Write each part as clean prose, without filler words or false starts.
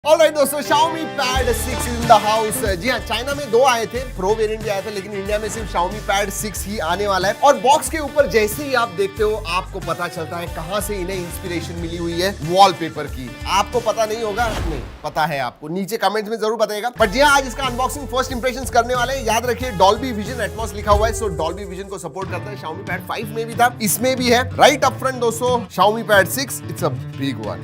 Alright दोस्तों, Xiaomi Pad 6 in the house. जी हाँ, चाइना में दो आए थे, प्रो वेरिएंट भी आया था, लेकिन इंडिया में सिर्फ Xiaomi Pad 6 ही आने वाला है। और बॉक्स के ऊपर जैसे ही आप देखते हो, आपको पता चलता है कहां से इन्हें इंस्पिरेशन मिली हुई है, वॉलपेपर की। आपको पता नहीं होगा? नहीं पता है आपको, नीचे कमेंट्स में जरूर बताइएगा। बट जी हाँ, आज इसका अनबॉक्सिंग फर्स्ट इंप्रेशंस करने वाले हैं। याद रखिए, Dolby Vision Atmos लिखा हुआ है, सो Dolby Vision को सपोर्ट करता है। Xiaomi Pad 5 में भी था, इसमें भी है। राइट अप फ्रंट दोस्तों, Xiaomi Pad 6, it's a big one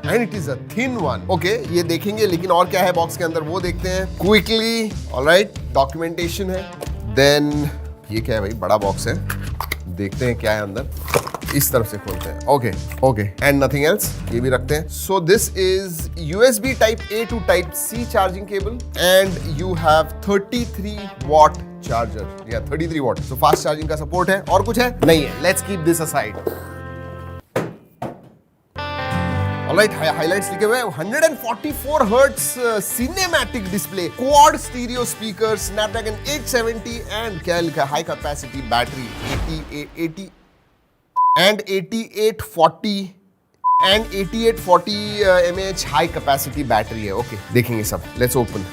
and it is a thin one. Okay, ये देखेंगे, लेकिन और क्या है बॉक्स के अंदर वो देखते हैं क्विकली। ऑलराइट, डॉक्यूमेंटेशन है। देन ये क्या है भाई? बड़ा बॉक्स है, देखते हैं क्या है अंदर। इस तरफ से खोलते हैं। Okay okay, and nothing else, ये भी रखते हैं। So this is USB type A to type C charging cable and you have 33 watt charger या 33 वॉट। सो फास्ट चार्जिंग का सपोर्ट है। और कुछ है? नहीं है। Let's keep this aside. Alright, highlights लिखे हुए हैं। 144 hertz cinematic display, quad stereo speaker, Snapdragon 870 and क्या लिखा है? High capacity battery 8840 mAh high capacity battery है। ओके, देखेंगे सब। Let's open.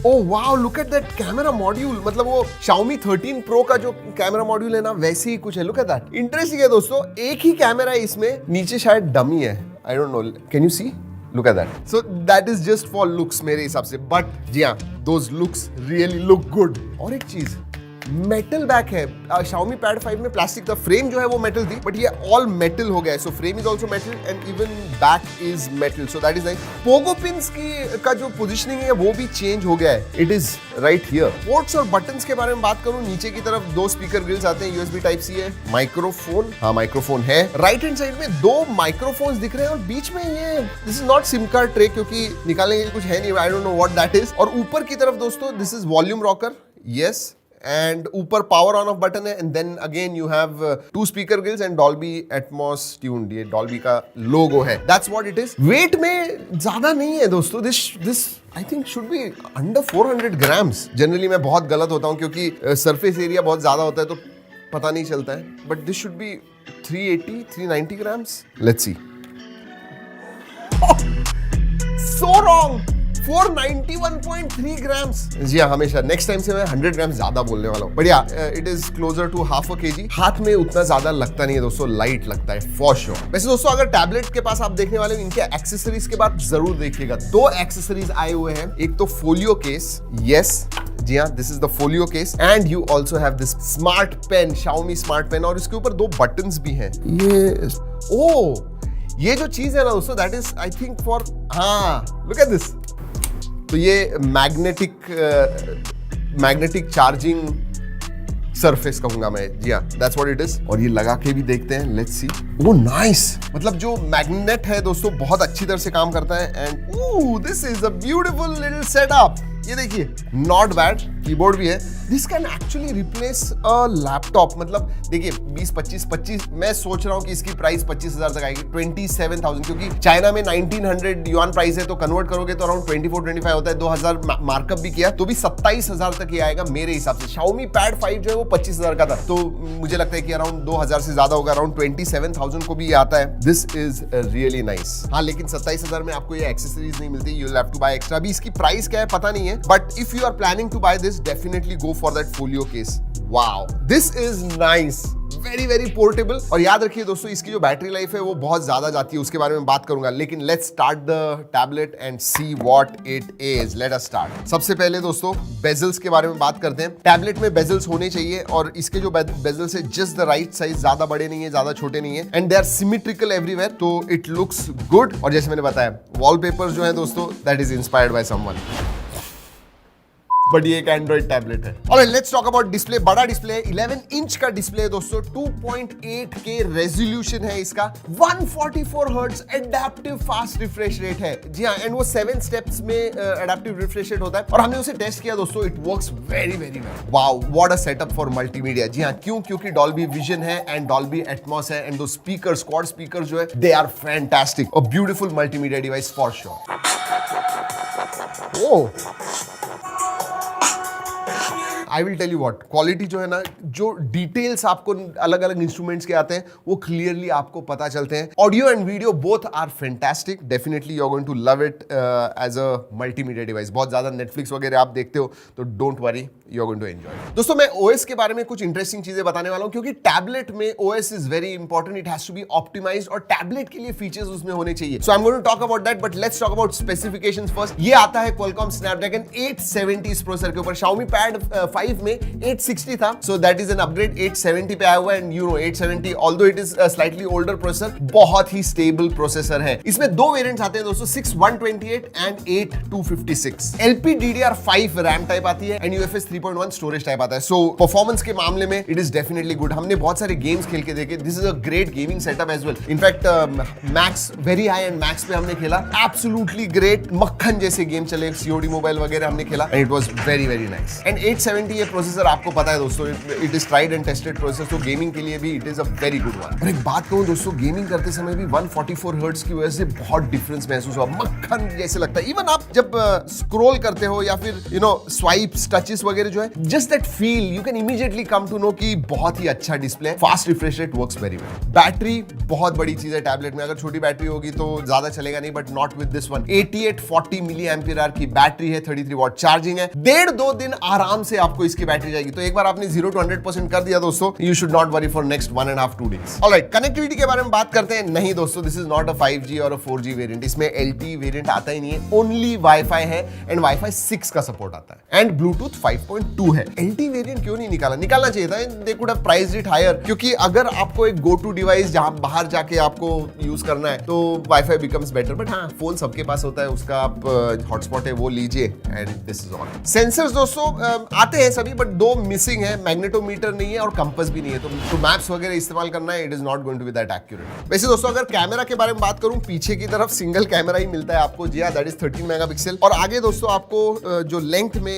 Oh wow, look at that camera module. मतलब वो Xiaomi 13 Pro का जो कैमरा मॉड्यूल है ना, वैसे ही कुछ है। Look at that. इंटरेस्टिंग है दोस्तों, एक ही कैमरा है इसमें, नीचे शायद डमी है। I don't know, can you see? Look at that. So that is just for looks मेरे हिसाब से, बट जी हाँ, those looks really look good. और एक चीज, मेटल बैक है। Xiaomi Pad 5 में प्लास्टिक था, फ्रेम जो है वो मेटल थी, बट ये ऑल मेटल हो गया है। So frame is also metal and even back is metal, so that is nice. Pogo pins की का जो पोजीशनिंग है वो भी चेंज हो गया है। It is right here. Ports और बटन्स के बारे में बात करूं, नीचे की तरफ दो स्पीकर ग्रिल्स आते हैं, USB टाइप C है, माइक्रोफोन, हाँ माइक्रोफोन है। राइट हैंड साइड में दो माइक्रोफोन्स दिख रहे हैं और बीच में ये this is not SIM card tray, क्योंकि निकालने के लिए कुछ है नहीं। I don't know what that is. और ऊपर की तरफ दोस्तों, this is volume rocker, yes, and ऊपर पावर ऑन ऑफ बटन है। And then again you have two speaker grills and Dolby Atmos tuned, ये Dolby का लोगो है। That's what it is. Weight में ज्यादा नहीं है दोस्तों, this I think should be under 400 grams. Generally मैं बहुत गलत होता हूँ, क्योंकि सरफेस एरिया बहुत ज्यादा होता है तो पता नहीं चलता है, but this should be 390 grams. Let's see. So wrong, 491.3 grams. जी हाँ, हमेशा नेक्स्ट टाइम से मैं 100 ग्राम ज्यादा बोलने वाला हूँ। But yeah, it is closer to half a KG. हाथ में उतना ज्यादा लगता नहीं है दोस्तों, लाइट लगता है फॉर श्योर। वैसे दोस्तों, अगर टैबलेट के पास आप देखने वाले हो, इनके एक्सेसरीज के बाद जरूर देखिएगा। दो एक्सेसरीज आए हुए हैं। एक तो फोलियो केस, यस जी हाँ, this is the folio case and you also have this smart pen, Xiaomi smart pen, और इसके ऊपर दो बटन्स भी हैं। ये जो चीज है ना दोस्तों, that is I think for, हाँ लुक एट दिस। तो ये मैग्नेटिक चार्जिंग सरफेस कहूंगा मैं। जी हाँ, दैट्स व्हाट इट इज। और ये लगा के भी देखते हैं, लेट्स सी। ओह नाइस, मतलब जो मैग्नेट है दोस्तों बहुत अच्छी तरह से काम करता है। And oh, this is a beautiful little setup. ये देखिए, नॉट बैड। कीबोर्ड भी है। This can actually replace a laptop. मतलब देखिए, 25 मैं सोच रहा हूँ कि इसकी प्राइस 25,000 तक आएगी, 27,000, क्योंकि चाइना में 1900 युआन प्राइस है, तो कन्वर्ट करोगे तो अराउंड 24-25 होता है। 2000 मार्कअप भी किया तो भी 27,000 तक ये आएगा मेरे हिसाब से। Xiaomi Pad 5 जो है वो 25,000 का था, तो मुझे लगता है कि अराउंड 2000 से ज्यादा होगा, अराउंड 27,000 को भी ये आता है। This is really nice. हाँ, लेकिन 27,000 में आपको ये एक्सेसरीज नहीं मिलती, you will have to buy extra. अभी इसकी प्राइस क्या है पता नहीं है, but if you are planning to buy this, definitely go for that folio case. Wow, this is nice, very very portable. और याद रखिए दोस्तों, इसकी जो बैटरी लाइफ है वो बहुत ज्यादा जाती है, उसके बारे में बात करूंगा। लेकिन let's start the tablet and see what it is. Let us start. सबसे पहले दोस्तों, बेजल्स के बारे में बात करते हैं। टैबलेट में बेजल्स होने चाहिए, और इसके जो बेजल्स है जस्ट द राइट साइज, ज्यादा बड़े नहीं है ज्यादा छोटे नहीं है, and they are symmetrical everywhere, तो इट लुक्स गुड। और जैसे मैंने बताया, वॉलपेपर जो है दोस्तों, that is inspired by someone, but ये एक एंड्रॉइड टैबलेट है। Alright, let's talk about display. बड़ा डिस्प्ले है, 11 इंच का डिस्प्ले है दोस्तों, 2.8K रेजोल्यूशन है इसका, 144 hertz adaptive fast refresh rate है। जी हाँ, एंड वो 7 स्टेप्स में एडेप्टिव रिफ्रेश रेट होता है, और हमने उसे टेस्ट किया दोस्तों, it works very very well. Wow, what a setup for multimedia. जी हाँ, क्यों? क्योंकि Dolby Vision है एंड Dolby Atmos है, एंड दो स्पीकर्स, क्वाड स्पीकर्स जो है, they are fantastic. A beautiful multimedia device for sure. Oh, I will tell you what, quality जो है ना, जो डिटेल्स आपको अलग अलग इंस्ट्रूमेंट्स के आते हैं वो क्लियरली आपको पता चलते हैं. Audio and video both are fantastic. Definitely you are going to love it as a multimedia device. बहुत ज्यादा नेटफ्लिक्स वगैरह आप देखते हो तो don't worry, you are going to enjoy. दोस्तों मैं ओएस के बारे में कुछ इंटरेस्टिंग चीजें बताने वाला हूं, क्योंकि टैबलेट में OS is very important. It has to be optimised और टैबलेट के लिए फीचर्स उसमें होने चाहिए. So I am going to talk about that, but let's talk about specifications first. ये आता है Qualcomm Snapdragon 870 इस प्रोसेसर के ऊपर. Xiaomi Pad 5 में 860 था, so that is an upgrade. 870 पे आया हुआ है, and you know 870 although it is a slightly older processor, बहुत ही स्टेबल प्रोसेसर है. इसमें दो वेरिएंट्स आते हैं दोस्तों, 6128 एंड 8256. LPDDR5 रैम टाइप आती है एंड UFS 3.1 स्टोरेज टाइप आता है. सो परफॉर्मेंस के मामले में इट इज डेफिनेटली गुड. हमने बहुत सारे गेम्स खेल के देखे. This is a great gaming setup as well. In fact max, very high and max पे हमने खेला. एब्सोल्युटली ग्रेट, मक्खन जैसे गेम चले. COD मोबाइल वगैरह हमने खेला and it was very very nice. And 870 ये प्रोसेसर आपको पता है दोस्तों, it is tried and tested processor, तो गेमिंग के लिए भी it is a very good one. और एक बात कहूं दोस्तों, गेमिंग करते समय भी 144 हर्ट्ज की वजह से बहुत डिफरेंस महसूस हुआ. मक्खन जैसे लगता है. इवन आप जब स्क्रॉल करते हो या फिर यू नो स्वाइप्स, टचेस वगैरह जो है, just that feel you can immediately come to know कि बहुत ही अच्छा display. Fast refresh rate works very well. Battery बहुत बड़ी चीज है टैबलेट में. अगर छोटी बैटरी होगी तो ज्यादा चलेगा नहीं, but not with this one. 8840 milliampere hour की बैटरी है, 33 वॉट चार्जिंग है. 1.5-2 दिन आराम से आपको इसकी बैटरी जाएगी. तो एक बार आपने 0 to 100% कर दिया दोस्तों, you should not worry for next 1.5-2 days. Alright, connectivity के बारे में बात करते हैं. नहीं दोस्तों, this is not a 5G और अ 4G वेरिएंट. इसमें LTE वेरिएंट आता ही नहीं है. ओनली वाईफाई है एंड वाईफाई 6 का सपोर्ट आता है एंड ब्लूटूथ 5.2 है. LTE वेरिएंट क्यों नहीं निकालना चाहिए था. They could have priced it higher, क्योंकि अगर आपको एक गो टू डिवाइस जहां बाहर जाके आपको यूज करना है तो वाईफाई बिकम्स बेटर. बट हाँ, फोन सबके पास होता है, उसका आप हॉटस्पॉट है वो लीजिए and this is all. Sensors दोस्तों आते हैं सभी, बट दो मिसिंग है. मैग्नेटोमीटर नहीं है और कंपास भी नहीं है, तो मैप्स वगैरह इस्तेमाल करना है, it is not going to be that accurate. वैसे दोस्तों अगर कैमरा के बारे में बात करूं, पीछे की तरफ सिंगल कैमरा ही मिलता है आपको. जी हाँ, दैट इज 13 मेगापिक्सल. और आगे दोस्तों आपको जो लेंथ में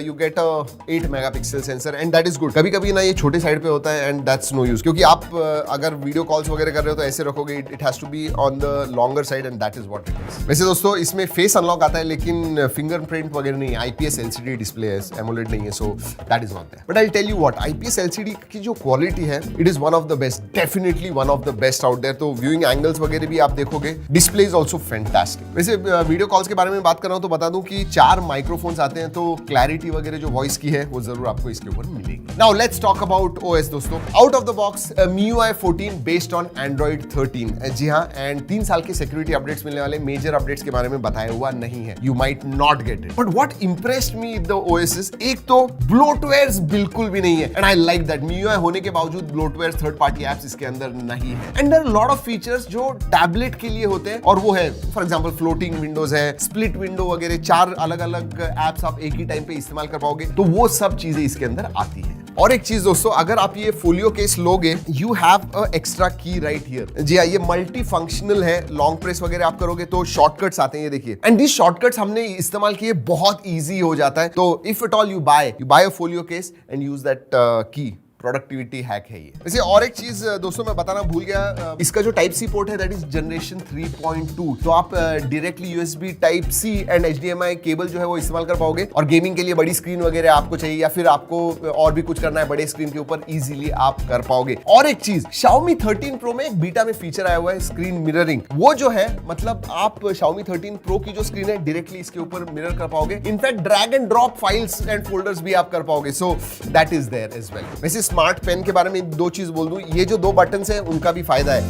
you get a 8 megapixel sensor and that is good. कभी कभी ना ये छोटे साइड पे होता है एंड दैट्स नो यूज, क्योंकि आप अगर वीडियो कॉल्स वगैरह कर रहे हो तो ऐसे रखोगे. It has to be on the longer side and that is what it is. वैसे दोस्तों इसमें फेस अनलॉक आता है, लेकिन फिंगरप्रिंट वगैरह नहीं. IPS LCD डिस्प्ले है, एमोलेड नहीं है, so that is not there. But I tell you what, IPS LCD की जो क्वालिटी है, it is one of the best, definitely one of the best out there. तो viewing angles वगैरह भी आप देखोगे. Display is also fantastic. वैसे video calls के बारे में बात कर रहा हूं तो बता दूं कि 4 माइक्रोफोन्स आते हैं, तो क्लैरिटी वगैरह जो वॉइस की है वो जरूर आपको इसके ऊपर मिलेगी. Now let's talk about OS दोस्तों. Out of the box MIUI 14 based on Android 13. जी हाँ, एंड 3 साल के सिक्योरिटी अपडेट्स मिलने वाले. मेजर अपडेट्स के बारे में बताया हुआ नहीं है. You might not get it. But what impressed me the OS is, एक तो ब्लोटवेयर्स बिल्कुल भी नहीं है and I like that. MIUI होने के बावजूद ब्लोटवेयर थर्ड पार्टी एप्स इसके अंदर नहीं है. And there are lot of features जो टैबलेट के लिए होते हैं, और वो है फॉर एग्जांपल फ्लोटिंग विंडोज है, स्प्लिट विंडो वगैरह. 4 अलग अलग एप्स आप एक ही टाइम पे इस्तेमाल कर पाओगे, तो वो सब चीजें इसके अंदर आती है. और एक चीज दोस्तों, अगर आप ये फोलियो केस लोगे, यू हैव अ एक्स्ट्रा की राइट हियर. जी हाँ, ये मल्टी फंक्शनल है. लॉन्ग प्रेस वगैरह आप करोगे तो शॉर्टकट्स आते हैं, ये देखिए. एंड दिस शॉर्टकट्स हमने इस्तेमाल किए, बहुत इजी हो जाता है. तो if at all you buy a folio case and use that key. Productivity hack है ये. वैसे और एक चीज दोस्तों मैं बताना भूल गया, इसका जो टाइप सी पोर्ट है दैट इज जनरेशन 3.2. तो आप directly USB type C and HDMI cable जो है वो इस्तेमाल कर पाओगे. और गेमिंग के लिए बड़ी स्क्रीन वगैरह आपको चाहिए या फिर आपको और भी कुछ करना है बड़े स्क्रीन के ऊपर, इजीली आप कर पाओगे. और एक चीज, Xiaomi 13 Pro में एक बीटा में फीचर आया हुआ है स्क्रीन मिररिंग. वो जो है मतलब आप Xiaomi 13 Pro की जो स्क्रीन है डायरेक्टली इसके ऊपर मिरर कर पाओगे. In fact drag and drop files and folders भी आप कर पाओगे. So that is there as well. वैसे स्मार्ट पेन के बारे में 2 चीज बोल दूं. ये जो 2 बटन्स हैं उनका भी फायदा है.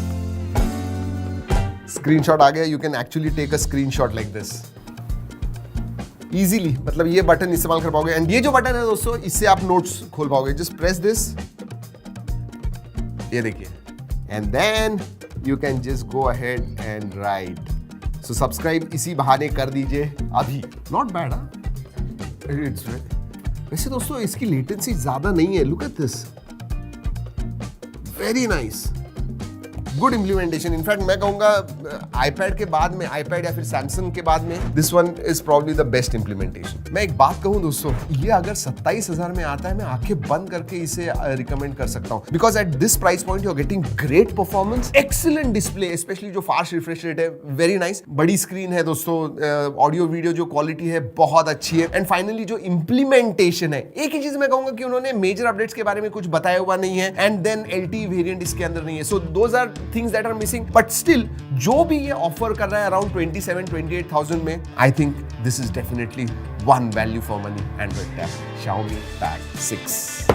स्क्रीनशॉट आ गया, you can actually take a screenshot like this easily. मतलब ये बटन इस्तेमाल कर पाओगे. एंड ये जो बटन है दोस्तों, इससे आप नोट्स खोल पाओगे. जस्ट प्रेस दिस, ये देखिए, and then you can just go ahead and write. So subscribe इसी बहाने कर दीजिए अभी. Not bad. इट्स वैसे दोस्तों इसकी लेटेंसी ज्यादा नहीं है. Look at this, very nice. Good implementation. In fact मैं कहूंगा आईपैड के बाद में, आईपैड या फिर सैमसंग के बाद में, this one is probably the best implementation. मैं एक बात कहूं दोस्तों, ये अगर 27,000 में आता है, मैं आंखें बंद करके इसे रिकमेंड कर सकता हूं, because at this price point you are getting great performance, excellent display, specially जो फास्ट रिफ्रेश रेट है, वेरी नाइस, बड़ी स्क्रीन है दोस्तों, ऑडियो वीडियो जो क्वालिटी है बहुत अच्छी है, एंड फाइनली जो इंप्लीमेंटेशन है, एक ही चीज मैं कहूंगा कि उन्होंने मेजर अपडेट्स के बारे में कुछ बताया हुआ नहीं है, एंड देन LTE वेरिएंट इसके अंदर नहीं है, so those are things that are missing, but still जो भी ये ऑफर कर रहा है अराउंड 27-28,000 में, I think this is definitely one value for money Android tab, Xiaomi Pad 6।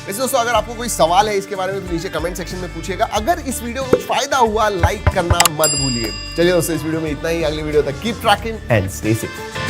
वैसे दोस्तों अगर आपको कोई सवाल है इसके बारे में तो नीचे कमेंट सेक्शन में पूछिएगा। अगर इस वीडियो को कुछ फायदा हुआ, लाइक करना मत भूलिए। चलिए दोस्तों, इस वीडियो में इतना ही। अगली वीडियो तक keep trekking and stay safe.